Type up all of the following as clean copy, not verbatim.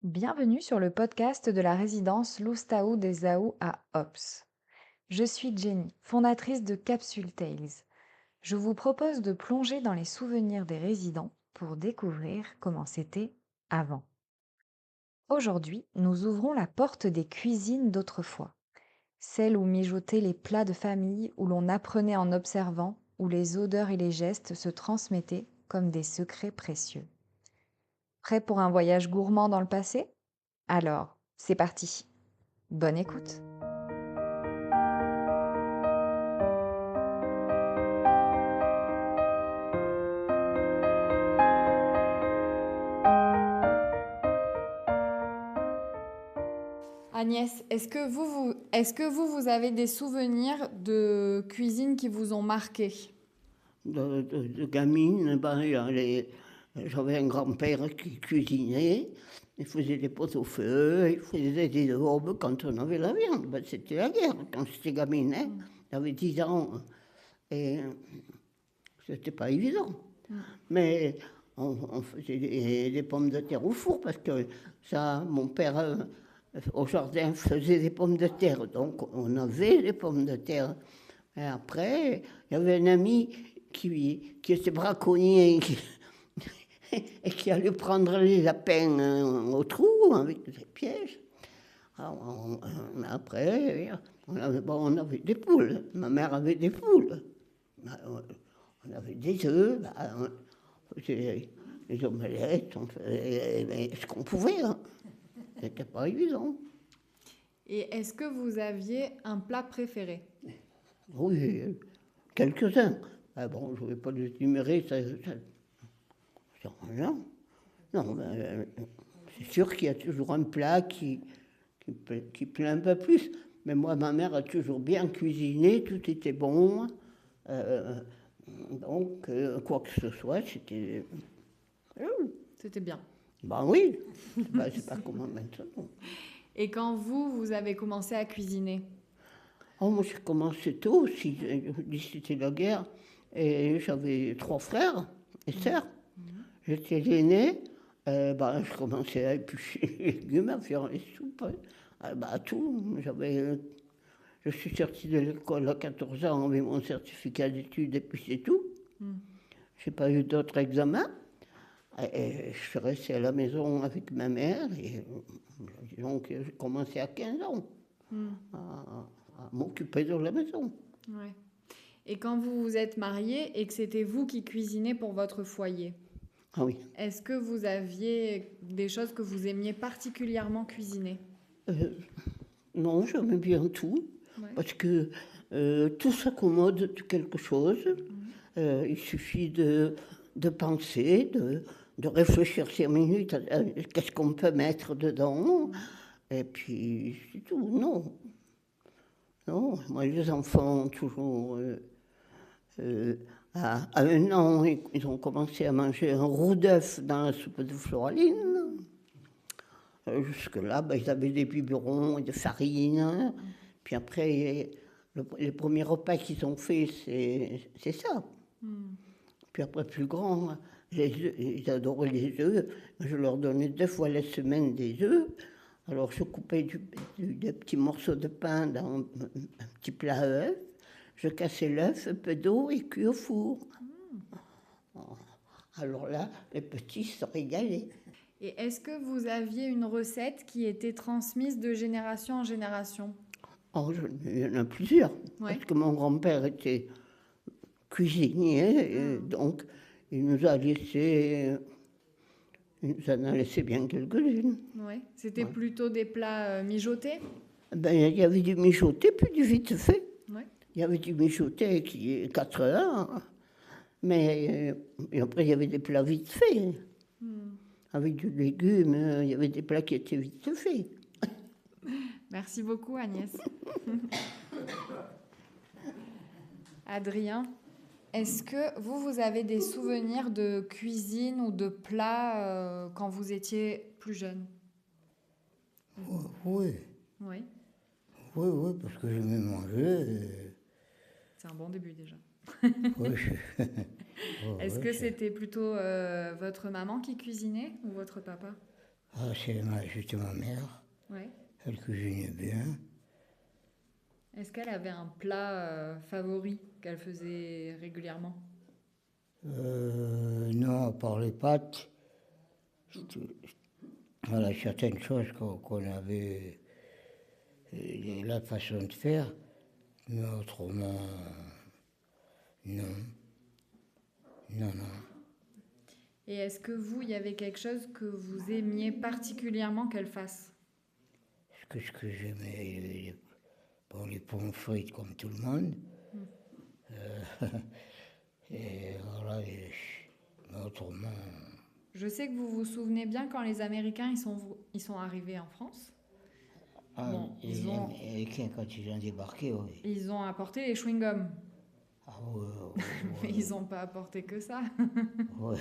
Bienvenue sur le podcast de la résidence Loustaou des Aou à Ops. Je suis Jenny, fondatrice de Capsule Tales. Je vous propose de plonger dans les souvenirs des résidents pour découvrir comment c'était avant. Aujourd'hui, nous ouvrons la porte des cuisines d'autrefois, celles où mijotaient les plats de famille, où l'on apprenait en observant, où les odeurs et les gestes se transmettaient comme des secrets précieux. Prêt pour un voyage gourmand dans le passé? Alors, c'est parti. Bonne écoute. Agnès, est-ce que vous avez des souvenirs de cuisine qui vous ont marqué? De gamine, j'avais un grand-père qui cuisinait, il faisait des pots au feu, il faisait des aubes quand on avait la viande. Ben, c'était la guerre quand j'étais gamine, hein. J'avais 10 ans et c'était pas évident. Mais on faisait des pommes de terre au four parce que ça, mon père au jardin faisait des pommes de terre, donc on avait des pommes de terre. Et après, il y avait un ami qui était braconnier et qui allait prendre les lapins au trou avec des pièges. Après, on avait des poules. Ma mère avait des poules. On avait des œufs. On faisait des omelettes, on faisait ce qu'on pouvait. Hein. C'était pas évident. Et est-ce que vous aviez un plat préféré? Oui, quelques-uns. Ah bon, je ne vais pas les énumérer, ça rien. Non, c'est sûr qu'il y a toujours un plat qui plaît un peu plus. Mais moi, ma mère a toujours bien cuisiné, tout était bon. Euh, donc, quoi que ce soit, c'était... C'était bien. Ben oui, c'est pas comme maintenant. Et quand vous avez commencé à cuisiner? Oh, moi, j'ai commencé tôt aussi. Je dis c'était la guerre. Et j'avais 3 frères et sœurs. J'étais l'aîné. Je commençais à éplucher les légumes, à faire les soupes. Tout. Je suis sortie de l'école à 14 ans avec mon certificat d'études et puis c'est tout. Je n'ai pas eu d'autres examens. Et je suis restée à la maison avec ma mère. Et disons que j'ai commencé à 15 ans à m'occuper de la maison. Ouais. Et quand vous vous êtes mariée et que c'était vous qui cuisinez pour votre foyer, Ah oui. est-ce que vous aviez des choses que vous aimiez particulièrement cuisiner? Euh, non, j'aimais bien tout. Ouais. Parce que tout s'accommode de quelque chose. Il suffit de penser, de réfléchir 5 minutes à qu'est-ce qu'on peut mettre dedans. Et puis, c'est tout. Non. Non, moi, les enfants ont toujours... euh, à 1 an, ils ont commencé à manger un roux d'œuf dans la soupe de Floraline. Jusque-là, ils avaient des biberons et de farine. Hein. Puis après, les premiers repas qu'ils ont fait, c'est ça. Puis après, plus grand, ils adoraient les œufs. Je leur donnais 2 fois la semaine des œufs. Alors je coupais des petits morceaux de pain dans un petit plat à œufs. Je cassais l'œuf, un peu d'eau et cuit au four. Alors là, les petits se régalaient. Et est-ce que vous aviez une recette qui était transmise de génération en génération? Oh, il y en a plusieurs. Ouais. Parce que mon grand-père était cuisinier, et donc il nous a laissé, il nous en a laissé bien quelques-unes. Ouais. C'était Ouais. plutôt des plats mijotés? Il y avait du mijoté, puis du vite fait. Ouais. Il y avait du mijoté qui est 4 heures, mais et après il y avait des plats vite faits. Avec du légume, il y avait des plats qui étaient vite faits. Merci beaucoup, Agnès. Adrien, est-ce que vous avez des souvenirs de cuisine ou de plats quand vous étiez plus jeune? Oui, Oui, oui, parce que j'aimais manger. c'est un bon début déjà. Oui, Est-ce que c'était plutôt votre maman qui cuisinait ou votre papa? Ah, c'était ma mère. Ouais. Elle cuisinait bien. Est-ce qu'elle avait un plat favori qu'elle faisait régulièrement? Non, à part les pâtes, voilà, certaines choses qu'on avait, la façon de faire, mais autrement, non, non, non. Et est-ce que vous, il y avait quelque chose que vous aimiez particulièrement qu'elle fasse? Ce que j'aimais, bon, les pommes frites comme tout le monde, et voilà, mais autrement, Je sais que vous vous souvenez bien quand les Américains ils sont arrivés en France. ah, Bon, les Américains, quand ils ont débarqué, oui. ils ont apporté les chewing-gums. Ah, ouais, Mais ils n'ont pas apporté que ça. ouais,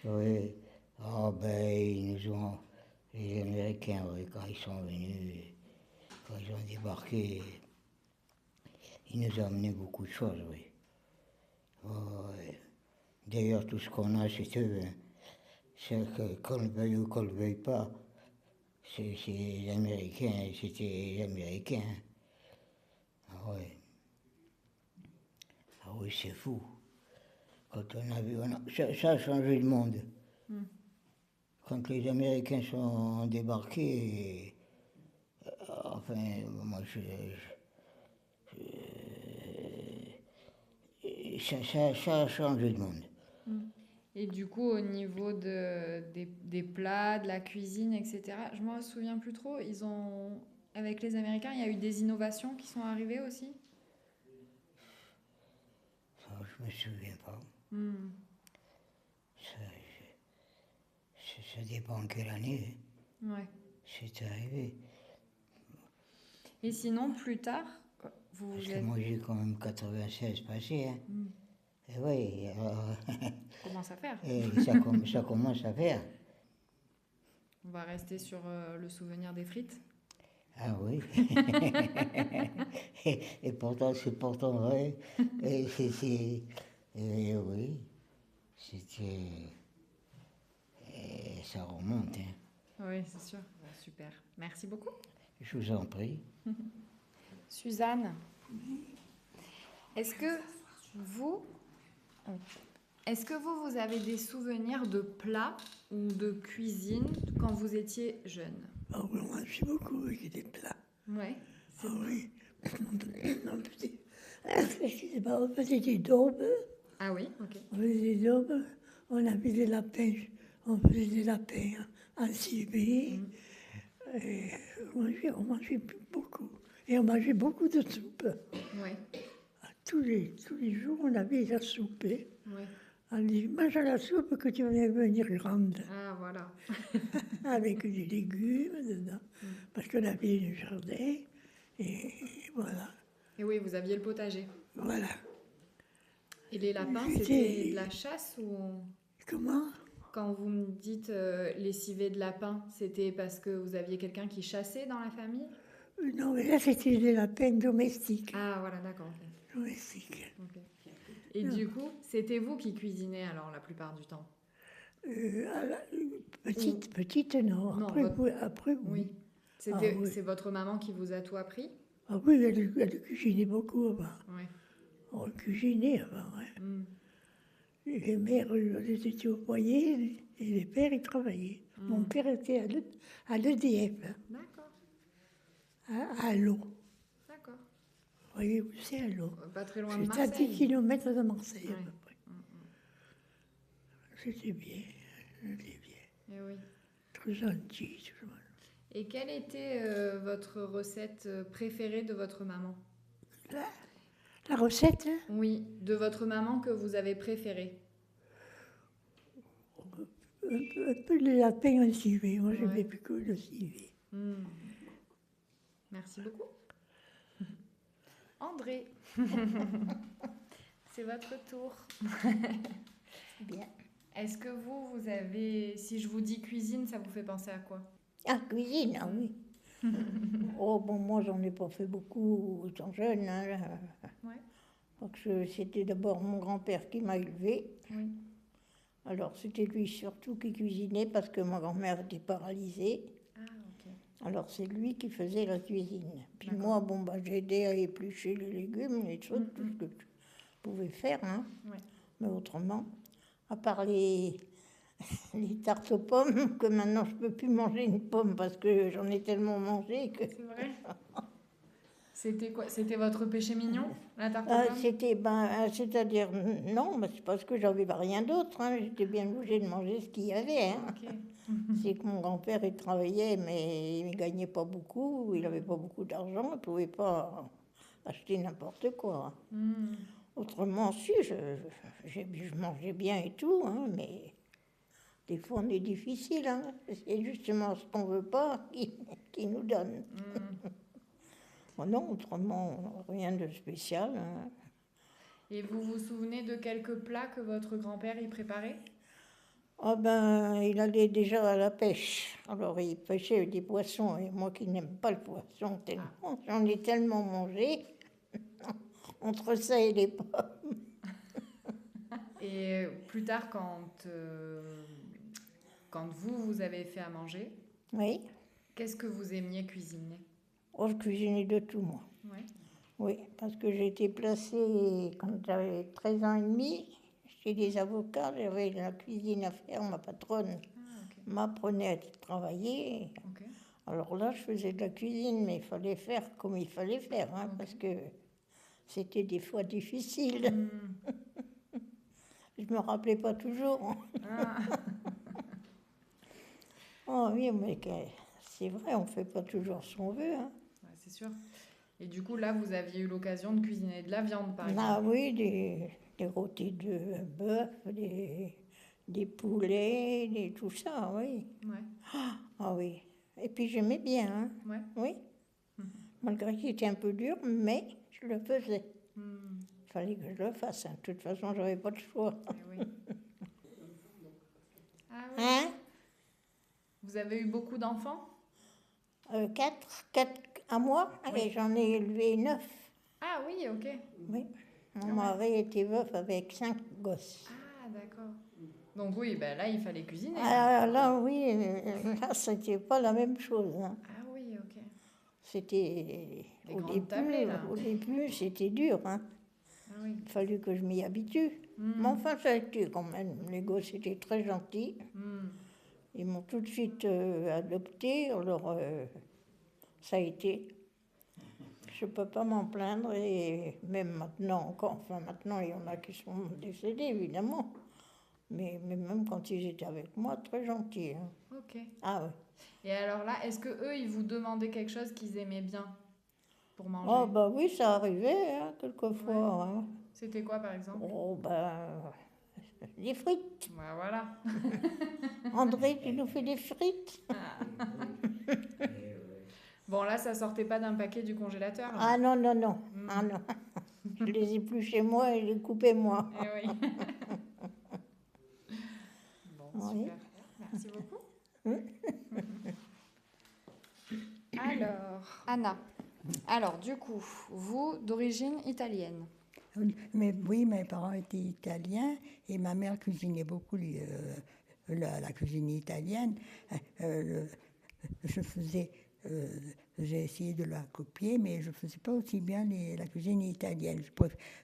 oui. Ah, ben, les Américains, oui, quand ils sont venus, quand ils ont débarqué, ils nous ont amené beaucoup de choses, oui. Ouais. D'ailleurs, tout ce qu'on a, c'est eux, hein. C'est que qu'on le veuille ou qu'on le veuille pas, c'est les Américains, c'était les Américains. Ah ouais. Ah oui, c'est fou. Quand ça a changé le monde. Quand les Américains sont débarqués, enfin, moi, ça a changé le monde. Et du coup, au niveau des plats, de la cuisine, etc., je m'en souviens plus trop. Avec les Américains, il y a eu des innovations qui sont arrivées aussi. Ça, je me souviens pas. Hmm. Ça, ça dépend quelle année, Ouais. c'est arrivé. Et sinon, plus tard, Parce que moi, j'ai quand même 96 passé, hein. Hmm. Et oui, Commence à faire. ça commence à faire. On va rester sur le souvenir des frites. Ah oui. Et pourtant, c'est pourtant vrai. Et oui, c'était. Et ça remonte, hein. Oui, c'est sûr. Bon, super. Merci beaucoup. Je vous en prie. Suzanne, est-ce que vous, est-ce que vous avez des souvenirs de plats ou de cuisine quand vous étiez jeune? Ah oui, on mangeait beaucoup avec des plats. Ouais. Ah oui. Excusez-moi, on faisait des daubes. Ah oui, ok. On faisait des daubes. On avait des lapins. On faisait des lapins en civet. Et on mangeait beaucoup. Et on mangeait beaucoup de soupe. Ouais. Tous les jours, on avait la soupe. Ouais. On dit, mange la soupe que tu vas devenir grande. Ah voilà. Avec des légumes dedans. Parce qu'on avait le jardin. Et voilà. Et oui, vous aviez le potager. Voilà. Et les lapins, J'étais- c'était de la chasse ou Comment? quand vous me dites les civets de lapins, c'était parce que vous aviez quelqu'un qui chassait dans la famille? Non, mais là, c'était des lapins domestiques. Ah voilà, d'accord. Ok. Domestiques. Ok. Et du coup, c'était vous qui cuisinez alors la plupart du temps? Petite, non. Non, Après, oui. Oui. Ah oui. C'est votre maman qui vous a tout appris? Ah oui, elle cuisinait beaucoup avant. Oui. On cuisinait avant, ouais. Mm. Et les mères, elles étaient au foyer et les pères, ils travaillaient. Mon père était à l'EDF, D'accord, à l'eau. d'accord. Vous voyez où c'est à l'eau? Pas très loin de C'est à 10 Marseille. kilomètres de Marseille, à Ouais. peu près. C'était bien, c'était bien. Eh oui. Très gentil, tout le monde. Et quelle était votre recette préférée de votre maman? La recette, hein, Oui, de votre maman que vous avez préférée. un peu de lapin en civet. Moi, j'aimais Ouais. plutôt le civet. Mm. Merci beaucoup. André, c'est votre tour. Bien. Est-ce que vous avez, si je vous dis cuisine, ça vous fait penser à quoi? Ah, cuisine, ah oui. Oh, bon, moi, j'en ai pas fait beaucoup étant jeune. Hein. Ouais. Donc, c'était d'abord mon grand-père qui m'a élevée. Oui. Alors, c'était lui surtout qui cuisinait parce que ma grand-mère était paralysée. Ah, ok. Alors, c'est lui qui faisait la cuisine. Puis D'accord. moi, bon, bah, j'aidais à éplucher les légumes, les trucs, tout ce que je pouvais faire. Hein. Ouais. Mais autrement, à part les tartes aux pommes, que maintenant je peux plus manger une pomme parce que j'en ai tellement mangé que... C'est vrai. C'était quoi? C'était votre péché mignon, la tarte aux Ah, pommes? c'est-à-dire, non, mais c'est parce que j'avais pas rien d'autre. Hein. J'étais bien obligée de manger ce qu'il y avait. Hein. Ok. C'est que mon grand-père, il travaillait, mais il ne gagnait pas beaucoup, il n'avait pas beaucoup d'argent, il ne pouvait pas acheter n'importe quoi. Hmm. Autrement, si, je mangeais bien et tout, hein, mais des fois, on est difficile. Hein. C'est justement ce qu'on ne veut pas qui nous donne. Oh non, autrement, rien de spécial. Hein. Et vous vous souvenez de quelques plats que votre grand-père y préparait? Ah ben, il allait déjà à la pêche. Alors, il pêchait des poissons. Et moi qui n'aime pas le poisson tellement, j'en ai tellement mangé. Entre ça et les pommes. Et plus tard, quand vous avez fait à manger, Oui. qu'est-ce que vous aimiez cuisiner? Oh, je cuisinais de tout, moi. Ouais. Oui, parce que j'ai été placée quand j'avais 13 ans et demi chez des avocats. J'avais la cuisine à faire. Ma patronne Ah, ok. m'apprenait à travailler. Ok. Alors là, je faisais de la cuisine, mais il fallait faire comme il fallait faire, hein, Ok. parce que c'était des fois difficile. Hmm. Je me rappelais pas toujours. Ah. Oh oui, mais c'est vrai, on fait pas toujours ce qu'on veut. Hein. Ouais, c'est sûr. Et du coup, là, vous aviez eu l'occasion de cuisiner de la viande, par Ah exemple. oui, des rôtis de bœuf, des poulets, tout ça, oui. Ouais. Ah oui. Et puis j'aimais bien, hein. Ouais. Oui. Malgré qu'il était un peu dur, mais je le faisais. Hmm. Il fallait que je le fasse. Hein. De toute façon, j'avais pas de choix. Eh oui. Ah oui. Hein? Vous avez eu beaucoup d'enfants? Quatre à moi, et j'en ai élevé 9. Ah oui, ok. Oui. Mon mari était veuf avec 5 gosses. Ah, d'accord. Donc oui, ben là, il fallait cuisiner. Ah, là, oui, là, c'était pas la même chose. Hein. Ah oui, ok. C'était Des grandes tablées, là. au début, c'était dur. Hein. Ah oui. Il fallut que je m'y habitue. Mais enfin, ça a été quand même. Les gosses étaient très gentils. Hmm. Ils m'ont tout de suite adopté. Alors, ça a été. Je ne peux pas m'en plaindre. Et même maintenant, encore. Enfin, maintenant, il y en a qui sont décédés, évidemment. Mais même quand ils étaient avec moi, très gentils. Hein. Ok. Ah oui. Et alors là, est-ce que eux, ils vous demandaient quelque chose qu'ils aimaient bien pour manger? Oh, bah oui, ça arrivait, hein, quelquefois. Hein. C'était quoi, par exemple? Oh, ben, des frites. Bah, voilà. André, tu nous fais des frites? Bon, là, ça sortait pas d'un paquet du congélateur, là. Ah non, non, non. Ah non. Je les ai plus chez moi et je les coupais moi. Eh oui. Bon, Oui. super. Merci beaucoup. Alors, Anna. Alors, du coup, vous, d'origine italienne. Mais oui, mes parents étaient italiens et ma mère cuisinait beaucoup la cuisine italienne. Je faisais, j'ai essayé de la copier, mais je ne faisais pas aussi bien la cuisine italienne.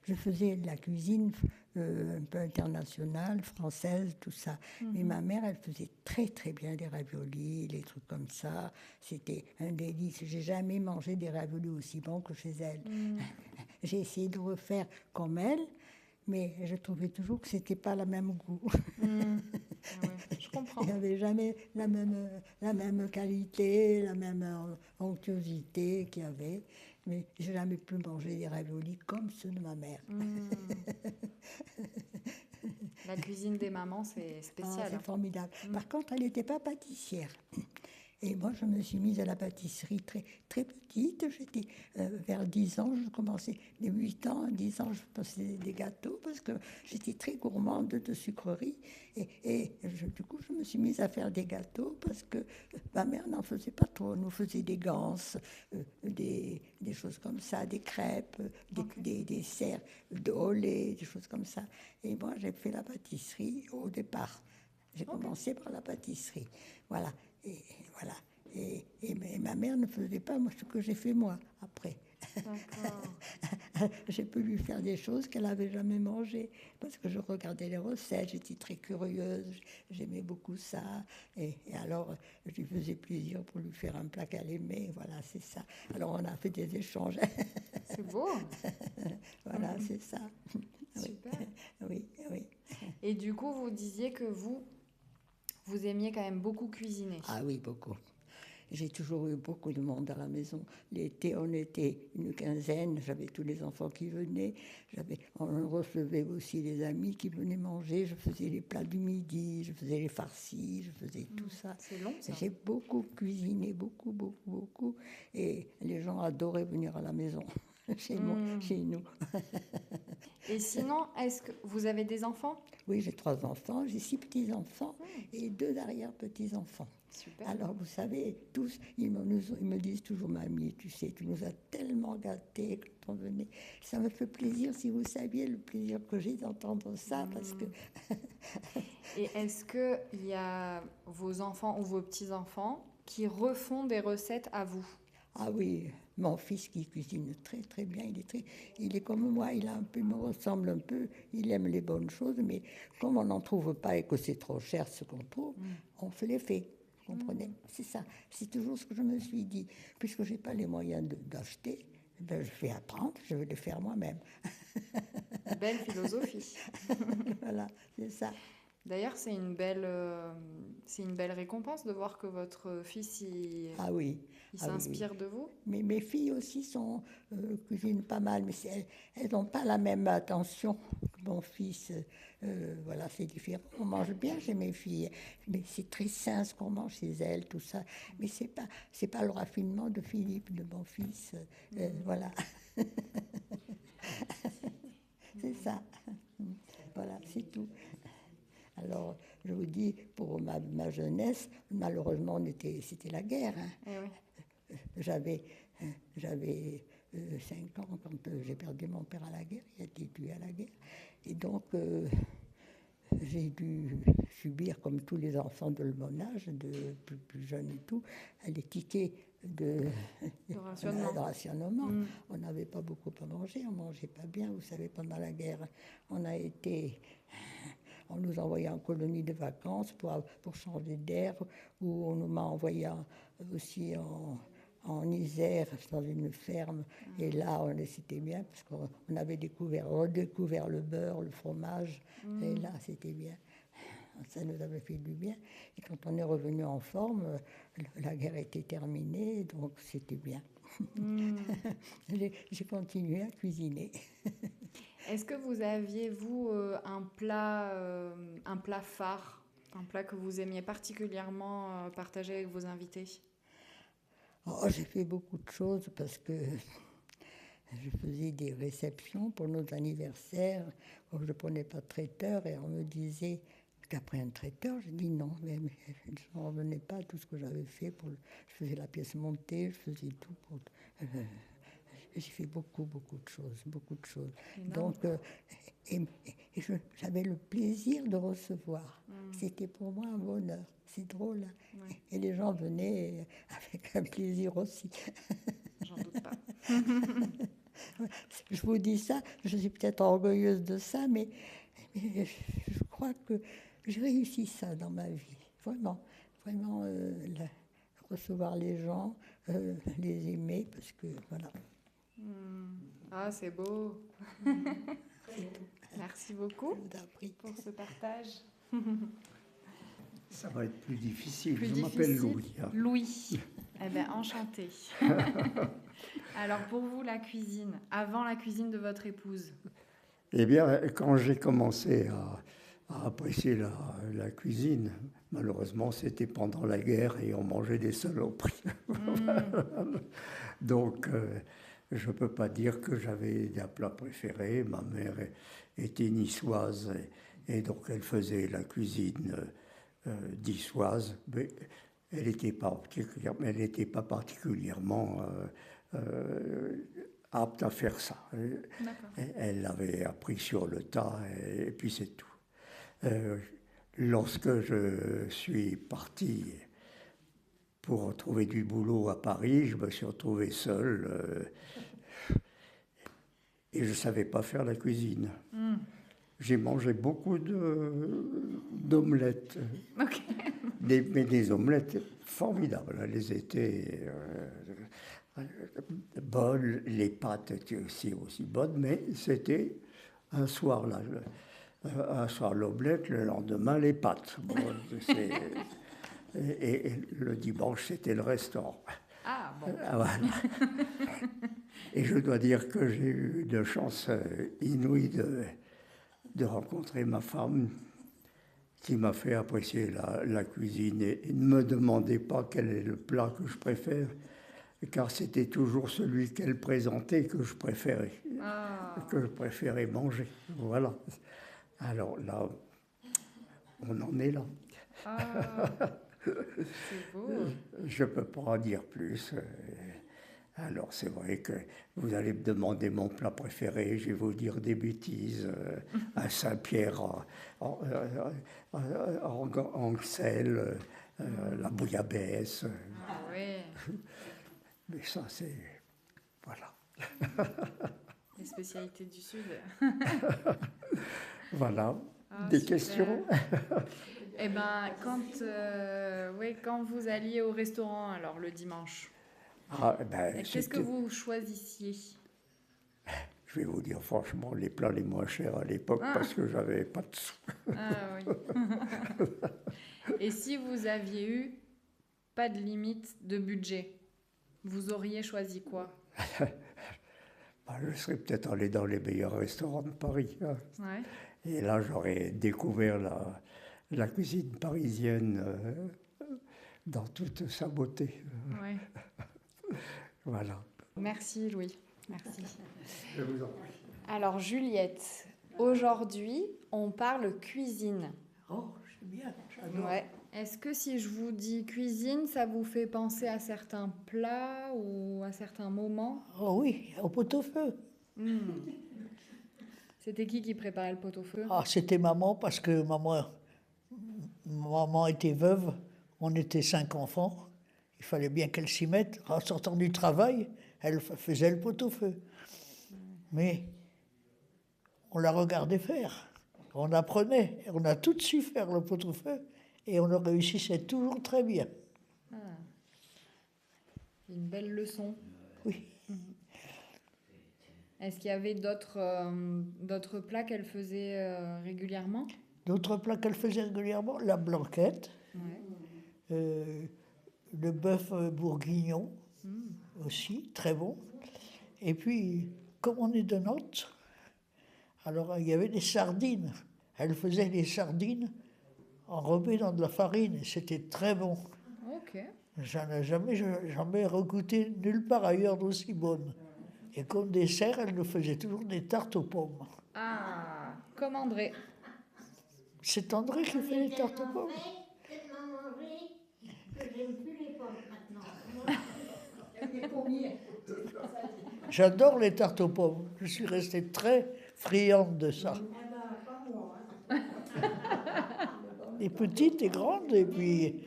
Je faisais de la cuisine un peu internationale, française, tout ça. Mais ma mère, elle faisait très très bien les raviolis, les trucs comme ça. C'était un délice. J'ai jamais mangé des raviolis aussi bons que chez elle. J'ai essayé de refaire comme elle, mais je trouvais toujours que c'était pas le même goût. Ah ouais, je comprends. Il n'y avait jamais la même qualité, la même onctuosité qu'il y avait. Mais j'ai jamais pu manger des raviolis comme ceux de ma mère. La cuisine des mamans, c'est Ah, spécial. c'est formidable. Par contre, elle n'était pas pâtissière. Et moi, je me suis mise à la pâtisserie très, très petite. J'étais vers 10 ans, je commençais, les 8 ans, 10 ans, je faisais des gâteaux parce que j'étais très gourmande de sucreries. Du coup, je me suis mise à faire des gâteaux parce que ma mère n'en faisait pas trop. Elle nous faisait des ganses, des choses comme ça, des crêpes, des desserts au lait, des choses comme ça. Et moi, j'ai fait la pâtisserie au départ. J'ai commencé par la pâtisserie. Voilà. Et voilà. Et ma mère ne faisait pas ce que j'ai fait moi après. J'ai pu lui faire des choses qu'elle n'avait jamais mangées parce que je regardais les recettes, j'étais très curieuse, j'aimais beaucoup ça. Et alors, je lui faisais plaisir pour lui faire un plat qu'elle aimait. Voilà, c'est ça. Alors, on a fait des échanges. C'est beau. Voilà, c'est ça. Super. Oui, oui. Et du coup, vous disiez que vous aimiez quand même beaucoup cuisiner. Ah oui, beaucoup. J'ai toujours eu beaucoup de monde à la maison. L'été, on était une quinzaine, j'avais tous les enfants qui venaient. On recevait aussi les amis qui venaient manger. Je faisais les plats du midi, je faisais les farcis, je faisais tout ça. C'est long, ça. J'ai beaucoup cuisiné, beaucoup, beaucoup, beaucoup. Et les gens adoraient venir à la maison, chez nous. Et sinon, est-ce que vous avez des enfants? Oui, j'ai 3 enfants, j'ai 6 petits-enfants et 2 arrière-petits-enfants. Super. Alors, vous savez, tous, ils me disent toujours, mamie, tu sais, tu nous as tellement gâtés quand on venait. Ça me fait plaisir, si vous saviez le plaisir que j'ai d'entendre ça, parce que... Et est-ce qu'il y a vos enfants ou vos petits-enfants qui refont des recettes à vous? Ah oui, mon fils qui cuisine très très bien, il est comme moi, il me ressemble un peu, il aime les bonnes choses, mais comme on n'en trouve pas et que c'est trop cher ce qu'on trouve, on fait les faits. Vous comprenez? C'est ça. C'est toujours ce que je me suis dit. Puisque je n'ai pas les moyens d'acheter, ben je vais apprendre, je vais les faire moi-même. Belle philosophie. Voilà, c'est ça. D'ailleurs, c'est une belle récompense de voir que votre fils Ah oui. s'inspire de vous. Mais mes filles aussi cuisinent pas mal, mais elles n'ont pas la même attention que mon fils. Voilà, c'est différent. On mange bien chez mes filles, mais c'est très sain ce qu'on mange chez elles, tout ça. Mais c'est pas le raffinement de Philippe, de mon fils. Voilà. C'est ça. Voilà, c'est tout. Alors, je vous dis, pour ma jeunesse, malheureusement, c'était la guerre. Hein. Eh oui. J'avais 5 ans quand j'ai perdu mon père à la guerre. Il a été tué à la guerre. Et donc, j'ai dû subir, comme tous les enfants de mon âge, de plus jeunes et tout, les tickets de rationnement. On n'avait pas beaucoup à manger, on ne mangeait pas bien. Vous savez, pendant la guerre, on nous envoyait en colonie de vacances pour changer d'air, ou on nous m'a envoyé aussi en Isère, dans une ferme. Et là, c'était bien, parce qu'on avait redécouvert le beurre, le fromage. Et là, c'était bien. Ça nous avait fait du bien. Et quand on est revenu en forme, la guerre était terminée, donc c'était bien. J'ai continué à cuisiner. Est-ce que vous aviez, vous, un plat phare, un plat que vous aimiez particulièrement partager avec vos invités? Oh, j'ai fait beaucoup de choses parce que je faisais des réceptions pour nos anniversaires. Je ne prenais pas de traiteur et on me disait qu'après un traiteur, je dis non, mais je ne revenais pas à tout ce que j'avais fait. Je faisais la pièce montée, je faisais tout pour... j'ai fait beaucoup de choses, beaucoup de choses. Donc, j'avais le plaisir de recevoir. C'était pour moi un bonheur. C'est drôle. Hein. Ouais. Et les gens venaient avec un plaisir aussi. J'en doute pas. Je vous dis ça, je suis peut-être orgueilleuse de ça, mais je crois que j'ai réussi ça dans ma vie. Vraiment, recevoir les gens, les aimer, parce que voilà. Ah, c'est beau. Merci beaucoup pour ce partage. Ça va être plus difficile. Je m'appelle Louis. Hein. Louis. Eh bien, enchanté. Alors, pour vous, la cuisine, avant la cuisine de votre épouse? Eh bien, quand j'ai commencé à apprécier la cuisine. Malheureusement, c'était pendant la guerre et on mangeait des saloperies. Donc, je ne peux pas dire que j'avais un plat préféré. Ma mère était niçoise et donc elle faisait la cuisine niçoise. Mais elle n'était pas particulièrement apte à faire ça. Elle l'avait appris sur le tas et puis c'est tout. Lorsque je suis parti pour trouver du boulot à Paris, je me suis retrouvé seul et je ne savais pas faire la cuisine. J'ai mangé beaucoup d'omelettes. Mais des omelettes formidables. Elles étaient bonnes, les pâtes étaient aussi bonnes, mais c'était un soir là. Un soir l'omelette, le lendemain les pâtes. Bon, et le dimanche, c'était le restaurant. Ah, bon. Voilà. Et je dois dire que j'ai eu une chance inouïe de rencontrer ma femme qui m'a fait apprécier la cuisine. Et ne me demandez pas quel est le plat que je préfère, car c'était toujours celui qu'elle présentait que je préférais, manger. Voilà. Alors là, on en est là. C'est beau. Je ne peux pas en dire plus. Alors c'est vrai que vous allez me demander mon plat préféré, je vais vous dire des bêtises. Un Saint-Pierre en sel, la bouillabaisse. Ah oui. Mais ça c'est... Voilà. Les spécialités du Sud. Voilà. Des Super. questions? Eh bien, quand vous alliez au restaurant, alors le dimanche, qu'est-ce que vous choisissiez? Je vais vous dire franchement, les plats les moins chers à l'époque, parce que j'avais pas de sous. Ah oui. Et si vous aviez eu pas de limite de budget, vous auriez choisi quoi? Je serais peut-être allé dans les meilleurs restaurants de Paris. Hein. Ouais. Et là, j'aurais découvert la cuisine parisienne dans toute sa beauté. Ouais. Voilà. Merci Louis. Merci. Je vous en prie. Alors Juliette, aujourd'hui, on parle cuisine. Oh, c'est bien, j'adore. Ouais. Est-ce que si je vous dis cuisine, ça vous fait penser à certains plats ou à certains moments? Oh oui, au pot-au-feu. C'était qui préparait le pot-au-feu? Ah, c'était maman, parce que maman était veuve, on était 5 enfants, il fallait bien qu'elle s'y mette. En sortant du travail, elle faisait le pot-au-feu. Mais on la regardait faire, on apprenait, on a toutes su faire le pot-au-feu, et on le réussissait toujours très bien. Une belle leçon. Oui. Est-ce qu'il y avait d'autres plats qu'elle faisait régulièrement? D'autres plats qu'elle faisait régulièrement, la blanquette, le bœuf bourguignon aussi, très bon. Et puis, comme on est de Nantes, alors il y avait des sardines. Elle faisait les sardines enrobées dans de la farine et c'était très bon. Ok. J'en ai jamais regoûté nulle part ailleurs d'aussi bonne. Et comme dessert, elle nous faisait toujours des tartes aux pommes. Ah, comme André. C'est André qui fait les tartes aux pommes. Tellement mangé que j'aime plus les pommes maintenant. J'adore les tartes aux pommes. Je suis restée très friande de ça. Des petites et grandes, et puis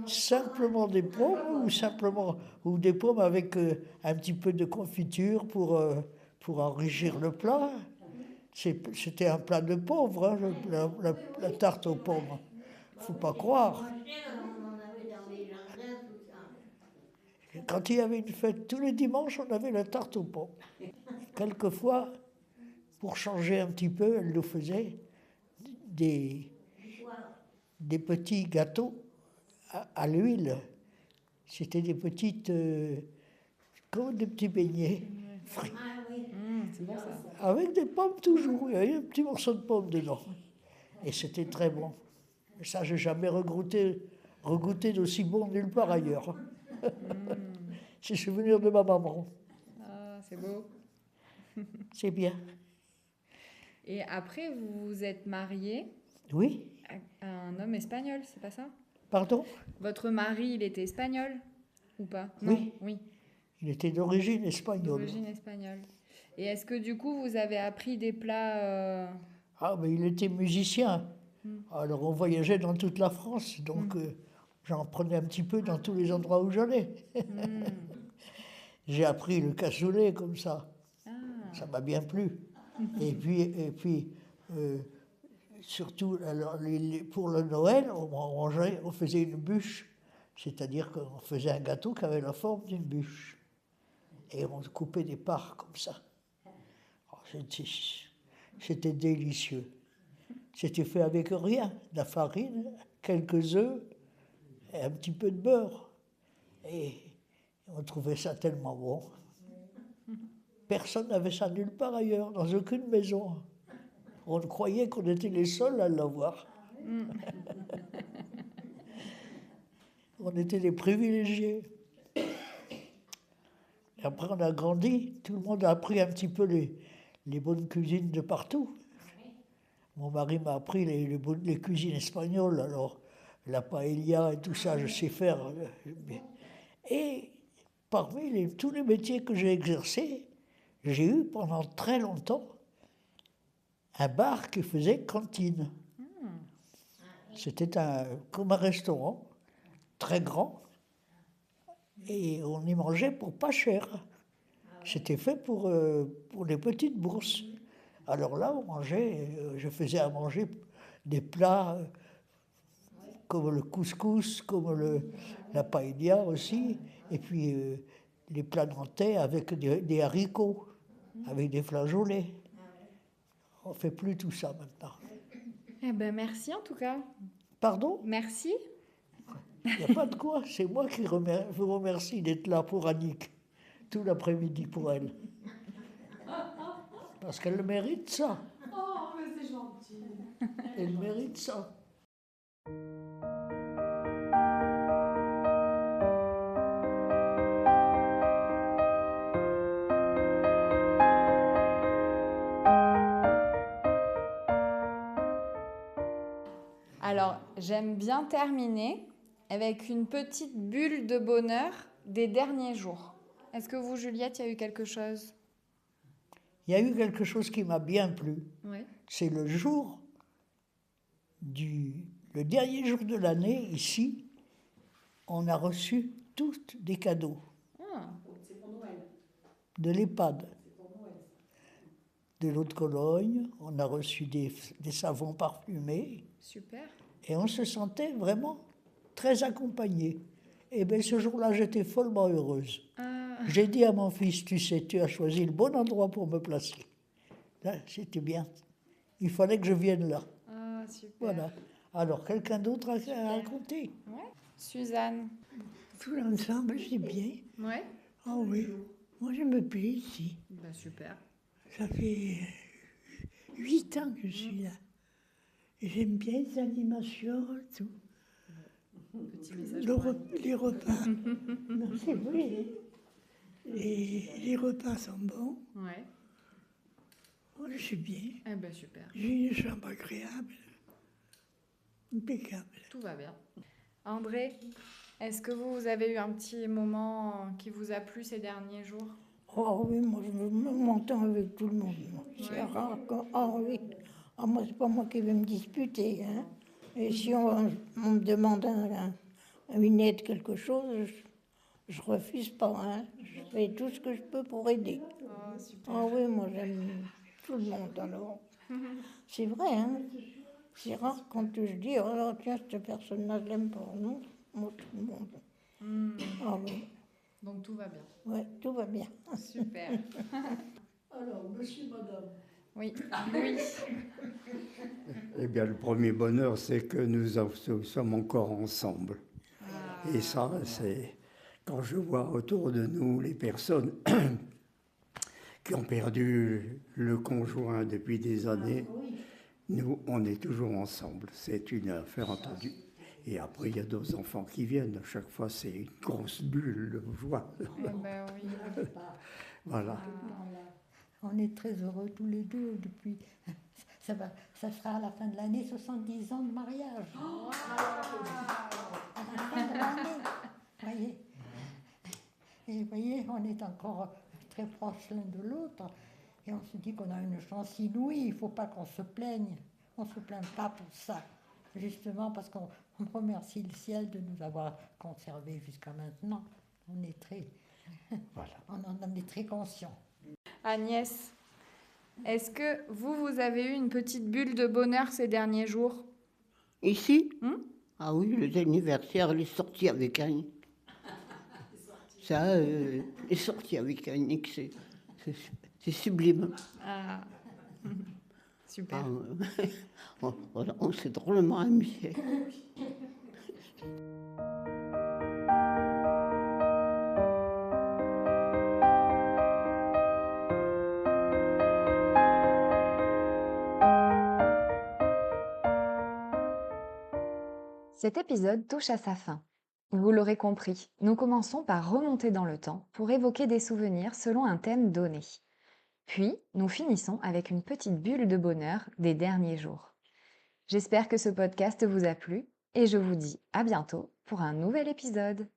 simplement des pommes ou des pommes avec un petit peu de confiture pour enrichir le plat. C'était un plat de pauvre, hein, la tarte aux pommes. Faut pas croire. Quand il y avait une fête, tous les dimanches, on avait la tarte aux pommes. Quelquefois, pour changer un petit peu, elle nous faisait des petits gâteaux à l'huile. C'était des petites... comme des petits beignets frits. C'est bon ça. Avec des pommes toujours. Il y avait un petit morceau de pomme dedans. Et c'était très bon. Et ça, j'ai jamais regoûté d'aussi bon nulle part ailleurs. C'est le souvenir de ma maman. Ah, c'est beau. C'est bien. Et après, vous vous êtes marié Oui, à un homme espagnol, c'est pas ça? pardon? Votre mari, il était espagnol ou pas? Oui. Non, oui, Il était d'origine espagnole. d'origine espagnole. Et est-ce que du coup, vous avez appris des plats Ah, mais il était musicien. Alors on voyageait dans toute la France, donc j'en prenais un petit peu dans tous les endroits où j'allais. J'ai appris le cassoulet comme ça. Ça m'a bien plu. Et puis surtout, alors, pour le Noël, on faisait une bûche. C'est-à-dire qu'on faisait un gâteau qui avait la forme d'une bûche. Et on coupait des parts comme ça. Oh, c'était délicieux. C'était fait avec rien, de la farine, quelques œufs et un petit peu de beurre. Et on trouvait ça tellement bon. Personne n'avait ça nulle part ailleurs, dans aucune maison. On croyait qu'on était les seuls à l'avoir. On était les privilégiés. Et après, on a grandi, tout le monde a appris un petit peu les bonnes cuisines de partout. Mon mari m'a appris les cuisines espagnoles, alors la paella et tout ça, je sais faire. Et parmi tous les métiers que j'ai exercés, j'ai eu pendant très longtemps un bar qui faisait cantine. C'était comme un restaurant, très grand, et on y mangeait pour pas cher. C'était fait pour les petites bourses. Alors là, on mangeait, je faisais à manger des plats comme le couscous, comme la paella aussi, et puis les plats nantais avec des haricots, avec des flageolets. On ne fait plus tout ça maintenant. Eh ben merci en tout cas. Pardon? Merci. Il n'y a pas de quoi, c'est moi qui vous remercie d'être là pour Annick, tout l'après-midi pour elle. Parce qu'elle mérite ça. Oh, mais c'est gentil. Elle mérite ça. Alors, j'aime bien terminer avec une petite bulle de bonheur des derniers jours. Est-ce que vous, Juliette, il y a eu quelque chose? Il y a eu quelque chose qui m'a bien plu. Oui. C'est le jour le dernier jour de l'année, ici, on a reçu tous des cadeaux. C'est pour Noël. De l'EHPAD. C'est pour Noël. De l'eau de Cologne, on a reçu des savons parfumés. Super. Et on se sentait vraiment très accompagné. Et bien ce jour-là, j'étais follement heureuse. J'ai dit à mon fils, tu sais, tu as choisi le bon endroit pour me placer. Là, c'était bien. Il fallait que je vienne là. Ah, super. Voilà. Alors, quelqu'un d'autre a raconté? Ouais. Suzanne. Tout l'ensemble, c'est bien. Ouais. Ah oui, moi je me plais ici. Bah, super. Ça fait 8 ans que je suis là. Et j'aime bien les animations, tout. Petit message. Les repas. Non, c'est vrai. Les repas sont bons. Ouais. Moi, je suis bien. Eh ben, super. J'ai une chambre agréable. Impeccable. Tout va bien. André, est-ce que vous avez eu un petit moment qui vous a plu ces derniers jours? Oh oui, moi je m'entends avec tout le monde. C'est rare que... Ah oui. Ah, moi, c'est pas moi qui vais me disputer. Hein. Et si on me demande une aide, quelque chose, je refuse pas. Hein. Je fais tout ce que je peux pour aider. Oh, super. Ah oui, moi j'aime tout le monde alors. C'est vrai, hein. C'est rare quand je dis, oh tiens, cette personne-là, je l'aime pas. Non, moi tout le monde. Ah oui, Donc tout va bien. ouais, tout va bien. Super. Alors, monsieur, madame. Oui. Oui. Eh bien, le premier bonheur, c'est que nous sommes encore ensemble. Et ça, c'est quand je vois autour de nous les personnes qui ont perdu le conjoint depuis des années. Nous, on est toujours ensemble. C'est une affaire entendue. Et après, il y a d'autres enfants qui viennent. À chaque fois, c'est une grosse bulle de joie. Eh ben oui. Voilà. On est très heureux tous les deux depuis. Ça sera à la fin de l'année 70 ans de mariage. À la fin de l'année. Voyez. Et vous voyez, on est encore très proches l'un de l'autre. Et on se dit qu'on a une chance inouïe. Il ne faut pas qu'on se plaigne. On ne se plaint pas pour ça. Justement parce qu'on remercie le ciel de nous avoir conservés jusqu'à maintenant. On est très, Voilà. on en est très conscients. Agnès, est-ce que vous avez eu une petite bulle de bonheur ces derniers jours? Ici Hmm. Ah oui, les anniversaires, les sorties avec Annick. Ça, les sorties avec Annick, c'est sublime. Ah. Super. Ah, on s'est drôlement amusés. Cet épisode touche à sa fin. Vous l'aurez compris, nous commençons par remonter dans le temps pour évoquer des souvenirs selon un thème donné. Puis, nous finissons avec une petite bulle de bonheur des derniers jours. J'espère que ce podcast vous a plu et je vous dis à bientôt pour un nouvel épisode.